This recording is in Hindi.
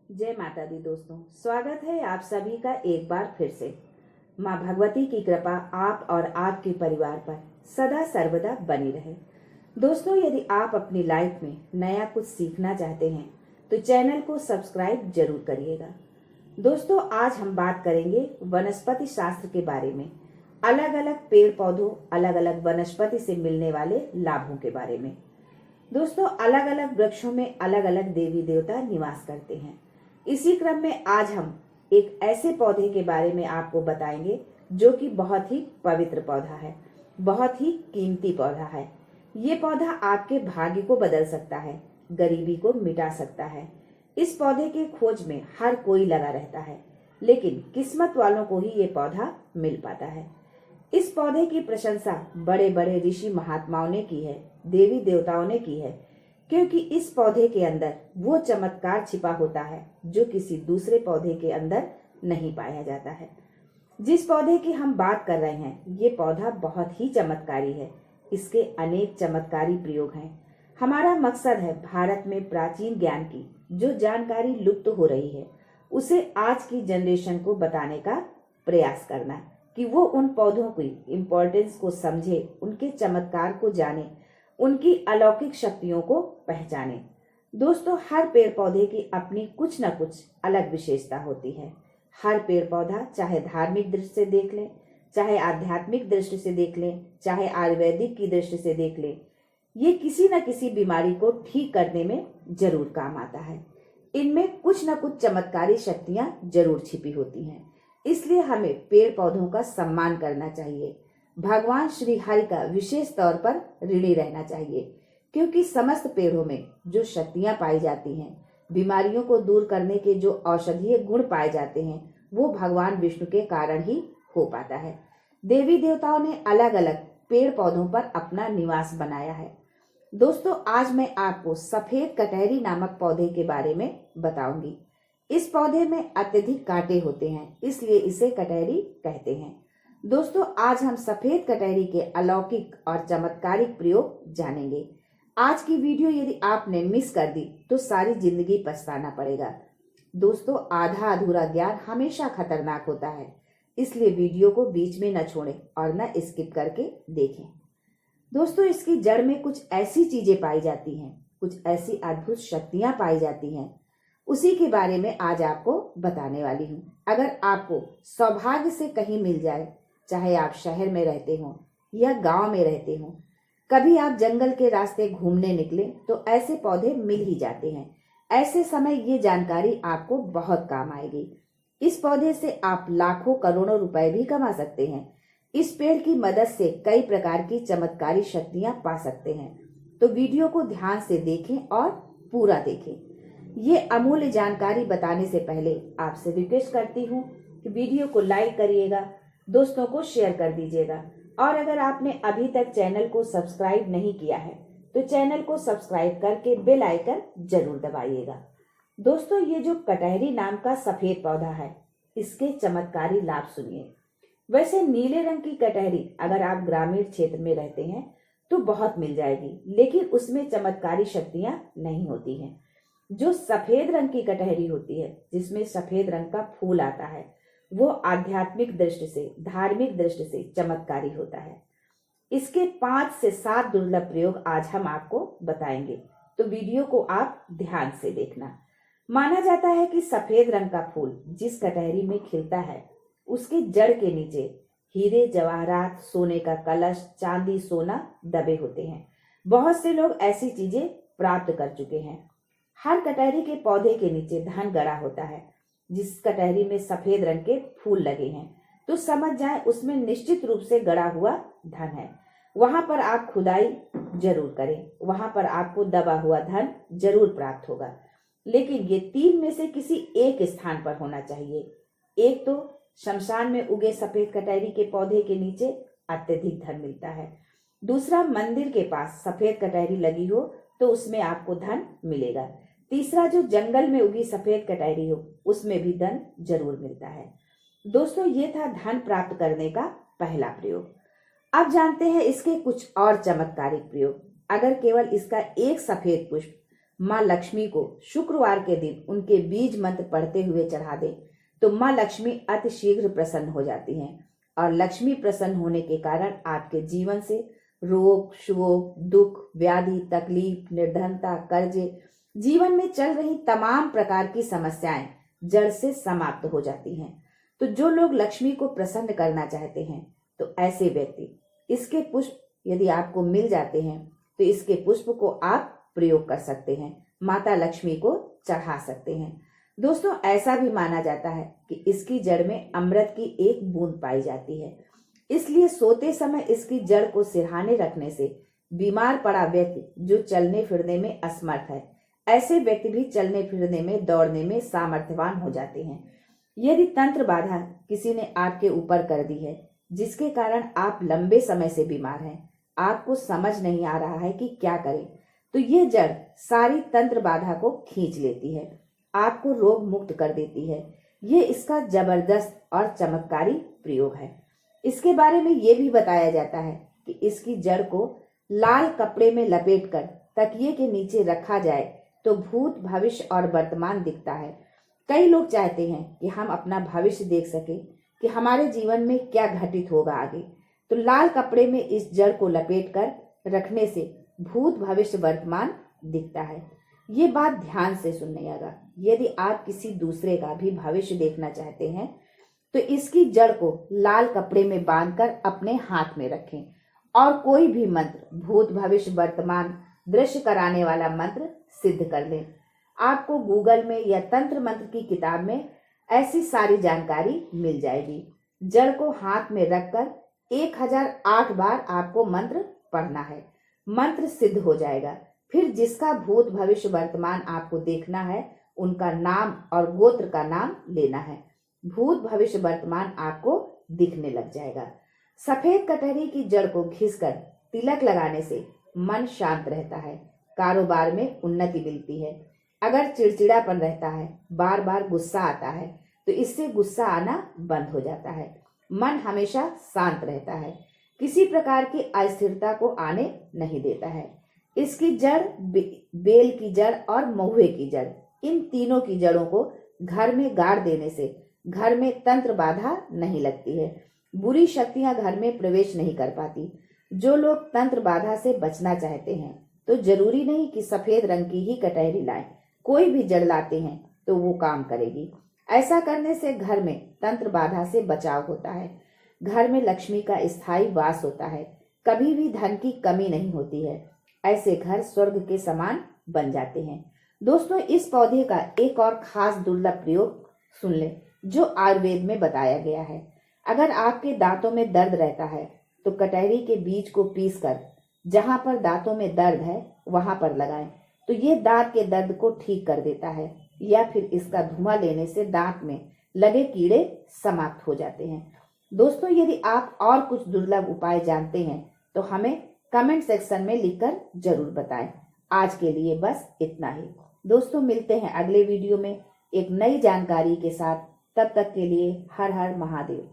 जय माता दी दोस्तों, स्वागत है आप सभी का एक बार फिर से। माँ भगवती की कृपा आप और आपके परिवार पर सदा सर्वदा बनी रहे। दोस्तों, यदि आप अपनी लाइफ में नया कुछ सीखना चाहते हैं तो चैनल को सब्सक्राइब जरूर करिएगा। दोस्तों, आज हम बात करेंगे वनस्पति शास्त्र के बारे में, अलग अलग पेड़ पौधों, अलग अलग वनस्पति से मिलने वाले लाभों के बारे में। दोस्तों, अलग अलग वृक्षों में अलग अलग देवी देवता निवास करते हैं। इसी क्रम में आज हम एक ऐसे पौधे के बारे में आपको बताएंगे जो कि बहुत ही पवित्र पौधा है, बहुत ही कीमती पौधा है। ये पौधा आपके भाग्य को बदल सकता है, गरीबी को मिटा सकता है। इस पौधे के खोज में हर कोई लगा रहता है, लेकिन किस्मत वालों को ही ये पौधा मिल पाता है। इस पौधे की प्रशंसा बड़े बड़े ऋषि महात्माओं ने की है, देवी देवताओं ने की है, क्योंकि इस पौधे के अंदर वो चमत्कार छिपा होता है जो किसी दूसरे पौधे के अंदर नहीं पाया जाता है। जिस पौधे की हम बात कर रहे हैं, ये पौधा बहुत ही चमत्कारी है। इसके अनेक चमत्कारी प्रयोग हैं। हमारा मकसद है भारत में प्राचीन ज्ञान की जो जानकारी लुप्त हो रही है उसे आज की जनरेशन को बताने का प्रयास करना, कि वो उन पौधों की इम्पोर्टेंस को समझे, उनके चमत्कार को जाने, उनकी अलौकिक शक्तियों को पहचाने। दोस्तों, हर पेड़ पौधे की अपनी कुछ न कुछ अलग विशेषता होती है। हर पेड़ पौधा, चाहे धार्मिक दृष्टि से देख लें, चाहे आध्यात्मिक दृष्टि से देख लें, चाहे आयुर्वेदिक की दृष्टि से देख लें, ये किसी न किसी बीमारी को ठीक करने में जरूर काम आता है। इनमें कुछ न कुछ चमत्कारी शक्तियां जरूर छिपी होती हैं। इसलिए हमें पेड़ पौधों का सम्मान करना चाहिए। भगवान श्री हरि का विशेष तौर पर ऋणी रहना चाहिए, क्योंकि समस्त पेड़ों में जो शक्तियां पाई जाती हैं, बीमारियों को दूर करने के जो औषधीय गुण पाए जाते हैं, वो भगवान विष्णु के कारण ही हो पाता है। देवी देवताओं ने अलग अलग पेड़ पौधों पर अपना निवास बनाया है। दोस्तों, आज मैं आपको सफेद कटहरी नामक पौधे के बारे में बताऊंगी। इस पौधे में अत्यधिक कांटे होते हैं, इसलिए इसे कटहरी कहते हैं। दोस्तों, आज हम सफेद कटहरी के अलौकिक और चमत्कारिक प्रयोग जानेंगे। आज की वीडियो यदि आपने मिस कर दी तो सारी जिंदगी पछताना पड़ेगा। दोस्तों, आधा अधूरा ज्ञान हमेशा खतरनाक होता है, इसलिए वीडियो को बीच में न छोड़ें और न स्किप करके देखें। दोस्तों, इसकी जड़ में कुछ ऐसी चीजें पाई जाती हैं, कुछ ऐसी अद्भुत शक्तियां पाई जाती हैं, उसी के बारे में आज आपको बताने वाली हूँ। अगर आपको सौभाग्य से कहीं मिल जाए, चाहे आप शहर में रहते हो या गांव में रहते हो, कभी आप जंगल के रास्ते घूमने निकले तो ऐसे पौधे मिल ही जाते हैं। ऐसे समय ये जानकारी आपको बहुत काम आएगी। इस पौधे से आप लाखों करोड़ों रुपए भी कमा सकते हैं। इस पेड़ की मदद से कई प्रकार की चमत्कारी शक्तियां पा सकते हैं। तो वीडियो को ध्यान से देखें और पूरा देखें। ये अमूल्य जानकारी बताने से पहले आपसे रिक्वेस्ट करती हूँ कि वीडियो को लाइक करिएगा, दोस्तों को शेयर कर दीजिएगा, और अगर आपने अभी तक चैनल को सब्सक्राइब नहीं किया है तो चैनल को सब्सक्राइब करके बेल आइकन जरूर दबाइएगा। दोस्तों, ये जो कटहरी नाम का सफेद पौधा है, इसके चमत्कारी लाभ सुनिए। वैसे नीले रंग की कटहरी अगर आप ग्रामीण क्षेत्र में रहते हैं तो बहुत मिल जाएगी, लेकिन उसमें चमत्कारी शक्तियां नहीं होती हैं। जो सफेद रंग की कटहरी होती है, जिसमें सफेद रंग का फूल आता है, वो आध्यात्मिक दृष्टि से, धार्मिक दृष्टि से चमत्कारी होता है। इसके 5 से 7 दुर्लभ प्रयोग आज हम आपको बताएंगे, तो वीडियो को आप ध्यान से देखना। माना जाता है कि सफेद रंग का फूल जिस कटहरी में खिलता है, उसके जड़ के नीचे हीरे जवाहरात, सोने का कलश, चांदी, सोना दबे होते हैं। बहुत से लोग ऐसी चीजें प्राप्त कर चुके हैं। हर कटहरी के पौधे के नीचे धन गड़ा होता है। जिस कटहरी में सफेद रंग के फूल लगे हैं तो समझ जाएं उसमें निश्चित रूप से गड़ा हुआ धन है। वहां पर आप खुदाई जरूर करें, वहां पर आपको दबा हुआ धन जरूर प्राप्त होगा। लेकिन ये 3 में से किसी एक स्थान पर होना चाहिए। एक तो शमशान में उगे सफेद कटहरी के पौधे के नीचे अत्यधिक धन मिलता है। दूसरा, मंदिर के पास सफेद कटहरी लगी हो तो उसमें आपको धन मिलेगा। तीसरा, जो जंगल में उगी सफेद कटहरी हो उसमें भी धन जरूर मिलता है। दोस्तों, ये था धन प्राप्त करने का पहला प्रयोग। अब जानते हैं इसके कुछ और चमत्कारिक प्रयोग। अगर केवल इसका एक सफेद पुष्प माँ लक्ष्मी को शुक्रवार के दिन उनके बीज मंत्र पढ़ते हुए चढ़ा दें तो माँ लक्ष्मी अति शीघ्र प्रसन्न हो जाती हैं और लक्ष्मी प्रसन्न होने के कारण आपके जीवन से रोग, शोक, दुख, व्याधि, तकलीफ, निर्धनता, कर्जे, जीवन में चल रही तमाम प्रकार की समस्याएं जड़ से समाप्त हो जाती हैं। तो जो लोग लक्ष्मी को प्रसन्न करना चाहते हैं तो ऐसे व्यक्ति इसके पुष्प यदि आपको मिल जाते हैं तो इसके पुष्प को आप प्रयोग कर सकते हैं, माता लक्ष्मी को चढ़ा सकते हैं। दोस्तों, ऐसा भी माना जाता है कि इसकी जड़ में अमृत की एक बूंद पाई जाती है, इसलिए सोते समय इसकी जड़ को सिरहाने रखने से बीमार पड़ा व्यक्ति जो चलने फिरने में असमर्थ है, ऐसे व्यक्ति भी चलने फिरने में, दौड़ने में सामर्थ्यवान हो जाते हैं। यदि तंत्र बाधा किसी ने आपके ऊपर कर दी है जिसके कारण आप लंबे समय से बीमार हैं, आपको समझ नहीं आ रहा है कि क्या करें, तो ये जड़ सारी तंत्र बाधा को खींच लेती है, आपको रोग मुक्त कर देती है। ये इसका जबरदस्त और चमत्कारी प्रयोग है। इसके बारे में ये भी बताया जाता है कि इसकी जड़ को लाल कपड़े में लपेटकर तकिए के नीचे रखा जाए तो भूत, भविष्य और वर्तमान दिखता है। कई लोग चाहते हैं कि हम अपना भविष्य देख सके कि हमारे जीवन में क्या घटित होगा आगे, तो लाल कपड़े में इस जड़ को लपेटकर रखने से भूत, भविष्य, वर्तमान दिखता है। ये बात ध्यान से सुनिएगा। यदि आप किसी दूसरे का भी भविष्य देखना चाहते हैं तो इसकी जड़ को लाल कपड़े में बांधकर अपने हाथ में रखें और कोई भी मंत्र, भूत, भविष्य, वर्तमान दृश्य कराने वाला मंत्र सिद्ध कर लें। आपको गूगल में या तंत्र मंत्र की किताब में ऐसी सारी जानकारी मिल जाएगी। जड़ को हाथ में रखकर 1008 बार आपको मंत्र पढ़ना है, मंत्र सिद्ध हो जाएगा। फिर जिसका भूत, भविष्य, वर्तमान आपको देखना है उनका नाम और गोत्र का नाम लेना है, भूत, भविष्य, वर्तमान आपको दिखने लग जाएगा। सफेद कटहरी की जड़ को घिसकर तिलक लगाने से मन शांत रहता है, कारोबार में उन्नति मिलती है। अगर चिड़चिड़ापन रहता है, बार बार गुस्सा आता है, तो इससे गुस्सा आना बंद हो जाता है। मन हमेशा शांत रहता है, किसी प्रकार की अस्थिरता को आने नहीं देता है। इसकी जड़, बेल की जड़ और महुए की जड़, इन तीनों की जड़ों को घर में गाड़ देने से घर में तंत्र बाधा नहीं लगती है, बुरी शक्तियां घर में प्रवेश नहीं कर पाती। जो लोग तंत्र बाधा से बचना चाहते हैं तो जरूरी नहीं कि सफेद रंग की ही कटहरी लाएं, कोई भी जड़ लाते हैं तो वो काम करेगी। ऐसा करने से घर में तंत्र बाधा से बचाव होता है, घर में लक्ष्मी का स्थायी वास होता है, कभी भी धन की कमी नहीं होती है। ऐसे घर स्वर्ग के समान बन जाते हैं। दोस्तों, इस पौधे का एक और खास दुर्लभ प्रयोग सुन लें जो आयुर्वेद में बताया गया है। अगर आपके दांतों में दर्द रहता है तो कटहरी के बीज को पीसकर जहां पर दांतों में दर्द है वहां पर लगाएं तो ये दांत के दर्द को ठीक कर देता है, या फिर इसका धुआं लेने से दांत में लगे कीड़े समाप्त हो जाते हैं। दोस्तों, यदि आप और कुछ दुर्लभ उपाय जानते हैं तो हमें कमेंट सेक्शन में लिखकर जरूर बताएं। आज के लिए बस इतना ही। दोस्तों, मिलते हैं अगले वीडियो में एक नई जानकारी के साथ। तब तक के लिए हर हर महादेव।